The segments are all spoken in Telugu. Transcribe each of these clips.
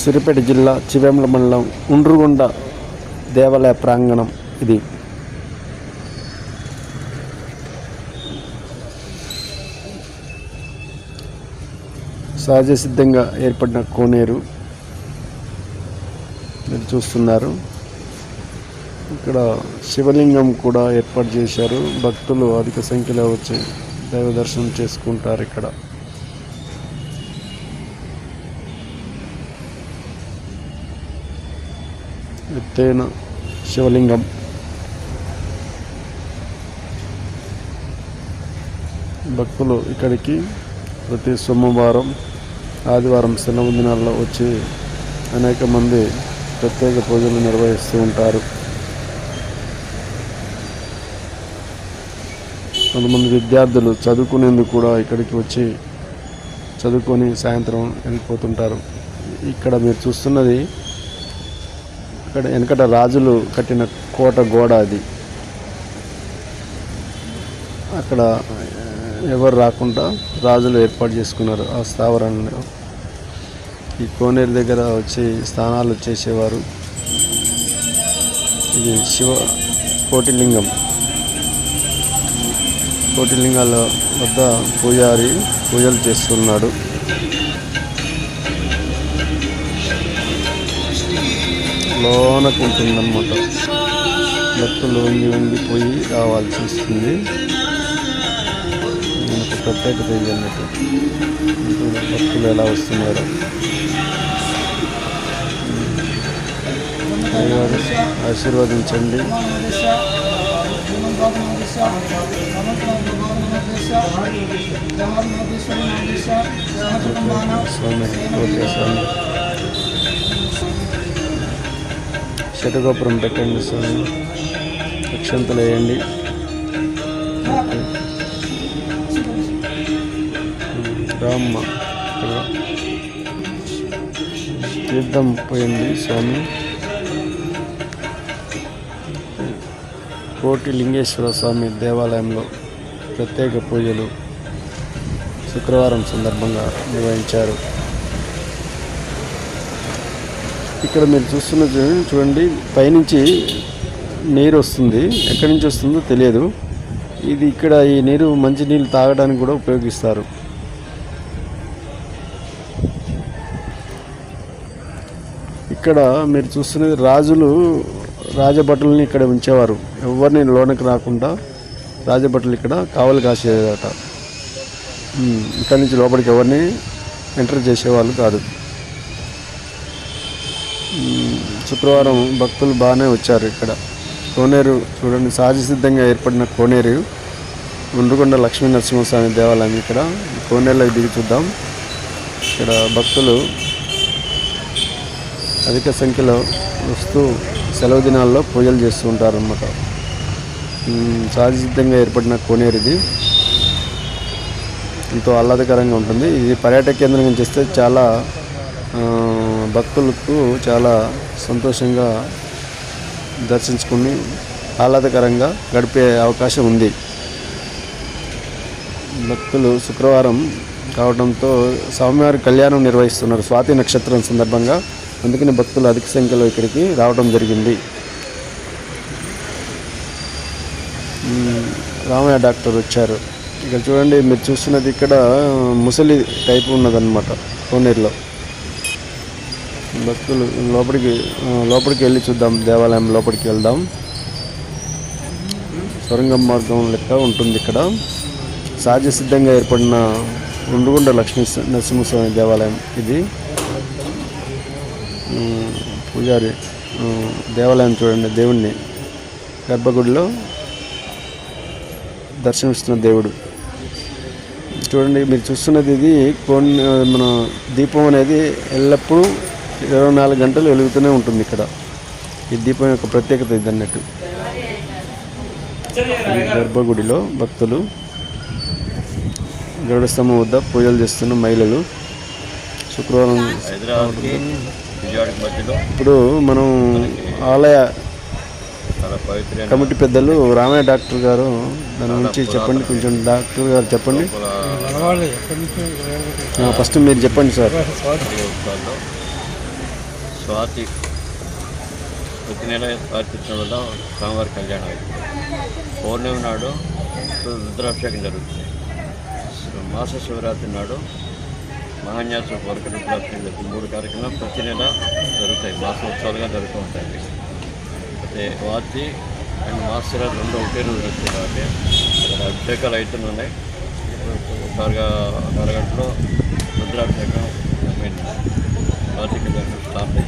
సూర్యాపేట జిల్లా చివేముల మండలం ఉండ్రుగుండ దేవాలయ ప్రాంగణం ఇది. సహజ సిద్ధంగా ఏర్పడిన కోనేరు మీరు చూస్తున్నారు. ఇక్కడ శివలింగం కూడా ఏర్పాటు చేశారు. భక్తులు అధిక సంఖ్యలో వచ్చి దైవ దర్శనం చేసుకుంటారు. ఇక్కడ ఎత్తైన శివలింగం. భక్తులు ఇక్కడికి ప్రతి సోమవారం, ఆదివారం, సెలవు దినాల్లో వచ్చి అనేక మంది ప్రత్యేక పూజలు నిర్వహిస్తూ ఉంటారు. కొంతమంది విద్యార్థులు చదువుకునేందుకు కూడా ఇక్కడికి వచ్చి చదువుకొని సాయంత్రం వెళ్ళిపోతుంటారు. ఇక్కడ మీరు చూస్తున్నది ఇక్కడ వెనకట రాజులు కట్టిన కోట గోడ అది. అక్కడ ఎవరు రాకుండా రాజులు ఏర్పాటు చేసుకున్నారు ఆ స్థావరాన్ని. ఈ కోనేరు దగ్గర వచ్చి స్నానాలు చేసేవారు. ఇది శివ కోటిలింగం. కోటిలింగాల వద్ద పూజారి పూజలు చేస్తున్నాడు. లోనకు ఉంటుందన్నమాట. భక్తులు వంగిపోయి రావాల్సి వస్తుంది. మనకు ప్రత్యేకత ఇది అన్నట్టు. భక్తులు ఎలా వస్తున్నారు. ఆశీర్వదించండి. స్వామి ఓకే స్వామి. శటగోపురం పెట్టండి స్వామి. అక్షంతలు వేయండి. రామ్మ తీర్థం పోయింది స్వామి. కోటి లింగేశ్వర స్వామి దేవాలయంలో ప్రత్యేక పూజలు శుక్రవారం సందర్భంగా నిర్వహించారు. ఇక్కడ మీరు చూస్తున్నది చూడండి, పైనుంచి నీరు వస్తుంది. ఎక్కడి నుంచి వస్తుందో తెలియదు. ఇది ఇక్కడ ఈ నీరు మంచి నీళ్ళు తాగడానికి కూడా ఉపయోగిస్తారు. ఇక్కడ మీరు చూస్తున్నది రాజులు రాజభటుల్ని ఇక్కడ ఉంచేవారు. ఎవరిని లోనకి రాకుండా రాజభటులు ఇక్కడ కావలి కాసేదట. ఇక్కడి నుంచి లోపలికి ఎవరిని ఎంటర్ చేసేవాళ్ళు కాదు. శుక్రవారం భక్తులు బాగానే వచ్చారు. ఇక్కడ కోనేరు చూడండి, సహజ సిద్ధంగా ఏర్పడిన కోనేరు ఉండ్రుగుండ లక్ష్మీ నరసింహస్వామి దేవాలయం. ఇక్కడ కోనేరులోకి దిగి చూద్దాం. ఇక్కడ భక్తులు అధిక సంఖ్యలో వస్తూ సెలవు దినాల్లో పూజలు చేస్తూ ఉంటారు అన్నమాట. సహజ సిద్ధంగా ఏర్పడిన కోనేరు ఇది. ఎంతో ఆహ్లాదకరంగా ఉంటుంది. ఇది పర్యాటక కేంద్రంగా చేస్తే చాలా భక్తులకు చాలా సంతోషంగా దర్శించుకుని ఆహ్లాదకరంగా గడిపే అవకాశం ఉంది. భక్తులు శుక్రవారం కావడంతో స్వామివారి కళ్యాణం నిర్వహిస్తున్నారు స్వాతి నక్షత్రం సందర్భంగా. అందుకని భక్తులు అధిక సంఖ్యలో ఇక్కడికి రావడం జరిగింది. రామయ్య డాక్టర్ వచ్చారు. ఇక్కడ చూడండి, మీరు చూస్తున్నది ఇక్కడ ముసలి టైపు ఉన్నదన్నమాట కోనేరులో. భక్తులు లోపలికి వెళ్ళి చూద్దాం. దేవాలయం లోపలికి వెళ్దాం. సొరంగం మార్గం లెక్క ఉంటుంది ఇక్కడ. సహజ సిద్ధంగా ఏర్పడిన ఉండ్రుగుండ లక్ష్మీ నరసింహస్వామి దేవాలయం ఇది. పూజారి దేవాలయం చూడండి, దేవుణ్ణి గర్భగుడిలో దర్శనమిస్తున్న దేవుడు చూడండి. మీరు చూస్తున్నది ఇది మన దీపం అనేది ఎల్లప్పుడూ 24 గంటలు వెలుగుతూనే ఉంటుంది ఇక్కడ. ఈ దీపం యొక్క ప్రత్యేకత ఇది అన్నట్టు. గర్భగుడిలో భక్తులు గరుడ స్తంభం వద్ద పూజలు చేస్తున్న మహిళలు. శుక్రవారం ఇప్పుడు మనం ఆలయ కమిటీ పెద్దలు రామయ్య డాక్టర్ గారు దాని గురించి చెప్పండి. కొంచెం డాక్టర్ గారు చెప్పండి. ఫస్ట్ మీరు చెప్పండి సార్. స్వాతి ప్రతి నెల స్వాతిలో స్వామివారి కళ్యాణం అవుతుంది. పౌర్ణమి నాడు రుద్రాభిషేకం జరుగుతుంది. మాస శివరాత్రి నాడు మహాన్యాస వరకు రుద్రాభిషేకం జరుగుతుంది. 3 కార్యక్రమాలు ప్రతి నెల జరుగుతాయి, మాసోత్సవాలుగా జరుగుతూ ఉంటాయి. అయితే స్వాతి అండ్ మాసశివరాత్రి 2 ఒకే రోజు జరుగుతుంది కాబట్టి అభిషేకాలు అవుతున్నాయి. ఒక అరగంటలో రుద్రాభిషేకం స్వాతి కళ్యాణం స్టార్ట్ అవుతుంది.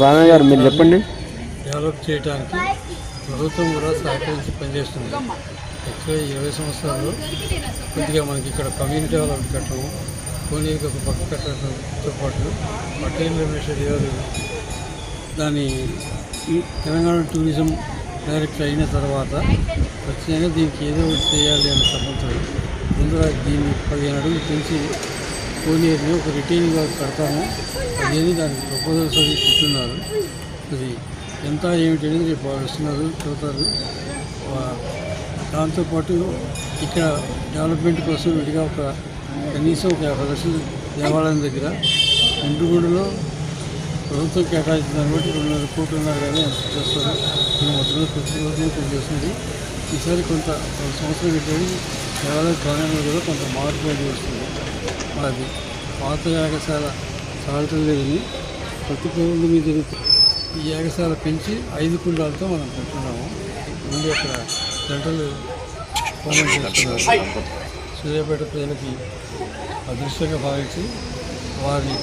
రానా గారు మీరు చెప్పండి. డెవలప్ చేయడానికి ప్రభుత్వం కూడా సహకరించి పనిచేస్తుంది. యాక్చువల్గా 20 సంవత్సరాలు కొద్దిగా మనకి ఇక్కడ కమ్యూనిటీ డెవలప్మెంట్ కట్టడం, కోనేరుకి ఒక పక్క కట్టడంతో పాటు పట్టణ రమేష్ గారు దాని తెలంగాణ టూరిజం డైరెక్టర్ అయిన తర్వాత ఖచ్చితంగా దీనికి ఏదో ఒకటి చేయాలి అనే తప్పంతో ముందుగా దీన్ని 15 అడుగులు పెంచి కోనేరుని ఒక రిటైనింగ్ వాల్ కడతాము అదేని దానికి ప్రపోజల్స్ అవి చెప్తున్నారు. అది ఎంత ఏమిటి అనేది రేపు వస్తున్నారు చూస్తారు. దాంతోపాటు ఇక్కడ డెవలప్మెంట్ కోసం విడిగా కనీసం ఒక 50 లక్షలు దేవాలయం దగ్గర ఇంటిగూడలో ప్రభుత్వం కేటాయించిన దాన్ని బట్టి 200 కోట్లు ఉన్నారు కానీ ఎంత చేస్తారు. మేము మొత్తంలో ప్రభుత్వం పనిచేస్తుంది. ఈసారి కొంత సంవత్సరం పెట్టేది దేవాలయ ప్రాణాలు కూడా కొంత మార్పు వస్తుంది. అది పాత యాగశాల సాగటం లేదని ప్రతి పౌరుల మీద ఈ యాగశాల పెంచి 5 కుండాలతో మనం పెట్టుకున్నాము. ముందు అక్కడ గంటలు హోమం చేస్తున్నారు. సూర్యాపేట ప్రజలకి అదృష్టంగా భావించి వారి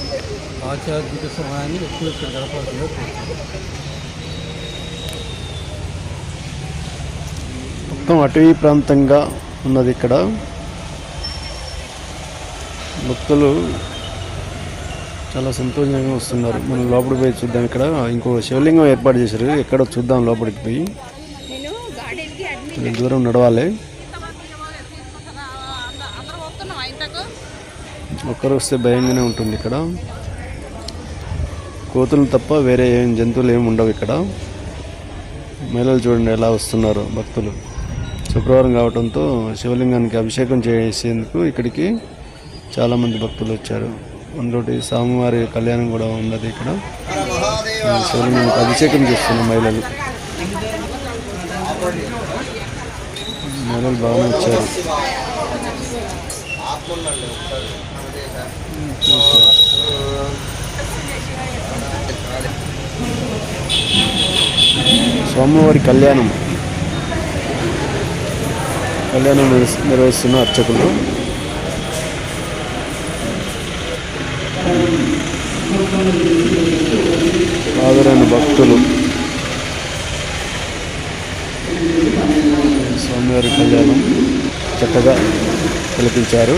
ఆధ్యాత్మిక సమయాన్ని ఎక్కువ ఇక్కడ గడపాల్సిందిగా కోరుతున్నాం. మొత్తం అటవీ ప్రాంతంగా ఉన్నది ఇక్కడ. భక్తులు చాలా సంతోషంగా వస్తున్నారు. మనం లోపలికి పోయి చూద్దాం. ఇక్కడ ఇంకో శివలింగం ఏర్పాటు చేశారు. ఎక్కడో చూద్దాం లోపలికి పోయి. దూరం నడవాలి. ఒక్కరు వస్తే భయంగానే ఉంటుంది ఇక్కడ. కోతులు తప్ప వేరే ఏం జంతువులు ఏమి ఉండవు ఇక్కడ. మహిళలు చూడండి ఎలా వస్తున్నారు భక్తులు. శుక్రవారం కావడంతో శివలింగానికి అభిషేకం చేసేందుకు ఇక్కడికి చాలామంది భక్తులు వచ్చారు. అందులోటి స్వామివారి కళ్యాణం కూడా ఉన్నది ఇక్కడ. శివలింగానికి అభిషేకం చేస్తున్న మహిళలు బాగానే వచ్చారు. స్వామివారి కళ్యాణం నిర్వహిస్తున్న అర్చకులు. హాజరైన భక్తులు స్వామివారి కళ్యాణం చక్కగా తిలకించారు.